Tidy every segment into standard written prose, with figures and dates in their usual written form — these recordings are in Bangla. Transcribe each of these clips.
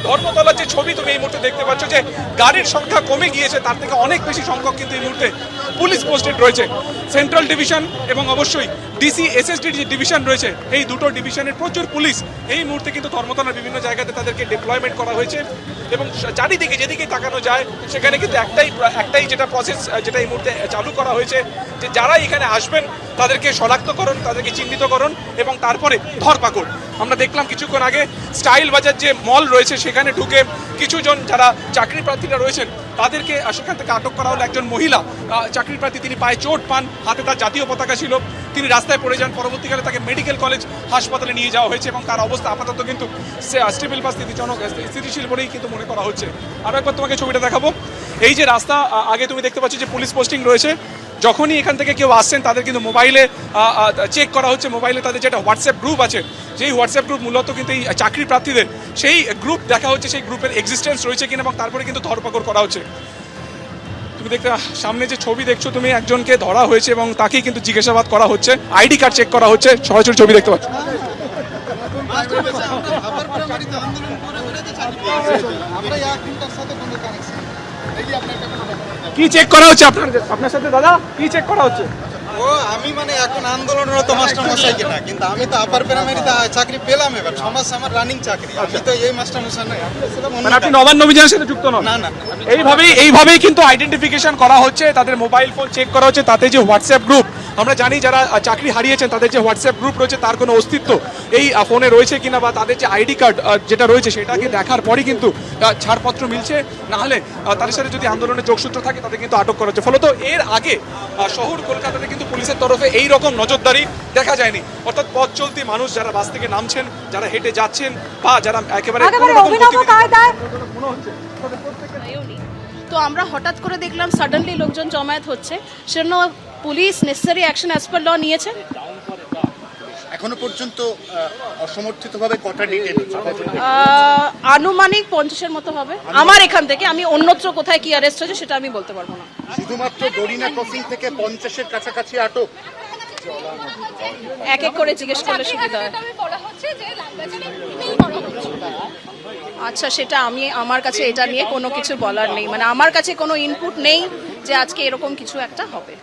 ধর্মতলার যে ছবি তুমি এই মুহূর্তে দেখতে পাচ্ছ যে গাড়ির সংখ্যা কমে গিয়েছে, তার থেকে অনেক বেশি সংখ্যক কিন্তু এই মুহূর্তে পুলিশ পোস্টেড রয়েছে। সেন্ট্রাল ডিভিশন এবং অবশ্যই ডিসি এসএসডি যে ডিভিশন রয়েছে, এই দুটো ডিভিশনের প্রচুর পুলিশ এই মুহূর্তে কিন্তু ধর্মতলার বিভিন্ন জায়গাতে তাদেরকে ডিপ্লয়মেন্ট করা হয়েছে এবং চারিদিকে যেদিকে তাকানো যায় সেখানে কিন্তু একটাই যেটা প্রসেস যেটা এই মুহূর্তে চালু করা হয়েছে যে যারা এখানে আসবেন তাদেরকে শনাক্তকরণ, তাদেরকে চিহ্নিতকরণ এবং তারপরে ধরপাকড়। আমরা দেখলাম কিছুক্ষণ আগে স্টাইল বাজার যে মল রয়েছে সেখানে ঢুকে কিছুজন যারা চাকরি প্রার্থীরা রয়েছেন তাদেরকে সেখান থেকে আটক করা হলো। একজন মহিলা চাকরি প্রার্থী, তিনি পায়ে চোট পান, হাতে তার জাতীয় পতাকা ছিল, তিনি রাস্তায় পড়ে যান। পরবর্তীকালে তাকে মেডিকেল কলেজ হাসপাতালে নিয়ে যাওয়া হয়েছে এবং তার অবস্থা আপাতত কিন্তু স্টেবল বা স্থিতিশীল বলেই কিন্তু মনে করা হচ্ছে। আরও একবার তোমাকে ছবিটা দেখাবো। এই যে রাস্তা আগে তুমি দেখতে পাচ্ছ যে পুলিশ পোস্টিং রয়েছে, যখনই এখান থেকে কেউ আসছেন তাদের কিন্তু মোবাইলে চেক করা হচ্ছে। মোবাইলে তাদের যেটা হোয়াটসঅ্যাপ গ্রুপ আছে, যেই হোয়াটসঅ্যাপ গ্রুপ মূলত কিন্তু এই চাকরি প্রার্থীদের, সেই গ্রুপ দেখা হচ্ছে, সেই গ্রুপের এক্সিস্টেন্স রয়েছে কিনা এবং তারপরে কিন্তু ধরপাকড় করা হচ্ছে। তুমি দেখতে সামনে যে ছবি দেখছো তুমি, একজনকে ধরা হয়েছে এবং তাকেই কিন্তু জিজ্ঞাসাবাদ করা হচ্ছে, আইডি কার্ড চেক করা হচ্ছে। সরাসরি ছবি দেখতে পাচ্ছ। কি চেক করা হচ্ছে আপনার সাথে দাদা? কি চেক করা হচ্ছে? ও আমি মানে এখন আন্দোলনরত মাস্টারমশাই কিনা, কিন্তু আমি তো আপার প্রাইমারিতে চাকরি পেলাম, এবার সমাজ আমার রানিং চাকরি, আমি তো এই মাস্টারমশাই নই। মানে আপনি নবান্ন অভিযানের সাথে যুক্ত নন? না না, এইভাবেই কিন্তু আইডেন্টিফিকেশন করা হচ্ছে, তাদের মোবাইল ফোন চেক করা হচ্ছে। তাতে যে হোয়াটসঅ্যাপ গ্রুপ, আমরা জানি যারা চাকরি হারিয়েছেন তাদের যে হোয়াটসঅ্যাপ গ্রুপ রয়েছে তার কোনো অস্তিত্ব এই ফোনে রয়েছে কিনা বা তাদের যে আইডি কার্ড যেটা রয়েছে সেটাকে দেখার পরই কিন্তু ছাড়পত্র মিলছে, না হলে তাদের সাথে যদি আন্দোলনের যোগসূত্র থাকে তাদের কিন্তু আটক করা হচ্ছে। ফলত এর আগে শহর কলকাতাতে কিন্তু পুলিশের তরফে এই রকম নজরদারি দেখা যায়নি। অর্থাৎ পথ চলতি মানুষ যারা বাস থেকে নামছেন, যারা হেঁটে যাচ্ছেন বা যারা একেবারে তো আমরা হঠাৎ করে দেখলাম সাডেনলি লোকজন জমায়েত হচ্ছে, সেজন্য police necessary action as per law নিয়েছে। এখনো পর্যন্ত অসমর্থিতভাবে কটা ডিটেইন আনুমানিক 50-এর মতো হবে আমার এখান থেকে। আমি অন্যত্র কোথায় কি অ্যারেস্ট হয়েছে সেটা আমি বলতে পারবো না। শুধুমাত্র দরিনা ক্রসিং থেকে 50-এর কাছাকাছি আটক। এক এক করে জিজ্ঞেস করলে সুবিধা হয়। আচ্ছা, সেটা আমার কাছে এটা নিয়ে কোনো কিছু বলার নেই, মানে আমার কাছে কোনো ইনপুট নেই যে আজকে এরকম কিছু একটা হবে।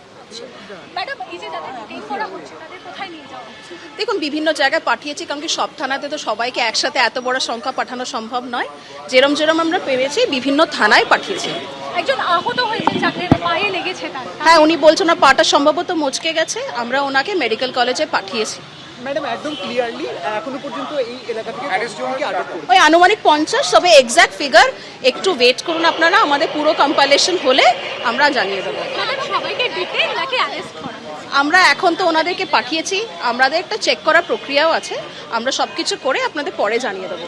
দেখুন, বিভিন্ন জায়গায় পাঠিয়েছি, কারণ কি সব থানাতে তো সবাইকে একসাথে এত বড় সংখ্যা পাঠানো সম্ভব নয়। যেরম আমরা পেরেছি বিভিন্ন থানায় পাঠিয়েছি। একজন আহত হয়েছে, চাকরির পায়ে লেগেছে তার। হ্যাঁ, উনি বলছেন না, পাটা সম্ভবত মচকে গেছে, আমরা ওনাকে মেডিকেল কলেজে পাঠিয়েছি। ম্যাডাম, একদম ক্লিয়ারলি এখনো পর্যন্ত এই এলাকা থেকে অ্যারেস্টকে আটক করেছে ওই আনুমানিক 50, তবে এক্স্যাক্ট ফিগার একটু ওয়েট করুন আপনারা, আমাদের পুরো কম্পাইলেশন হলে আমরা জানিয়ে দেবো। সবাইকে ডিটেইন নাকি অ্যারেস্ট করা? আমরা এখন তো ওনাদেরকে পাঠিয়েছি, আমাদের একটা চেক করার প্রক্রিয়াও আছে, আমরা সবকিছু করে আপনাদের পরে জানিয়ে দেবো।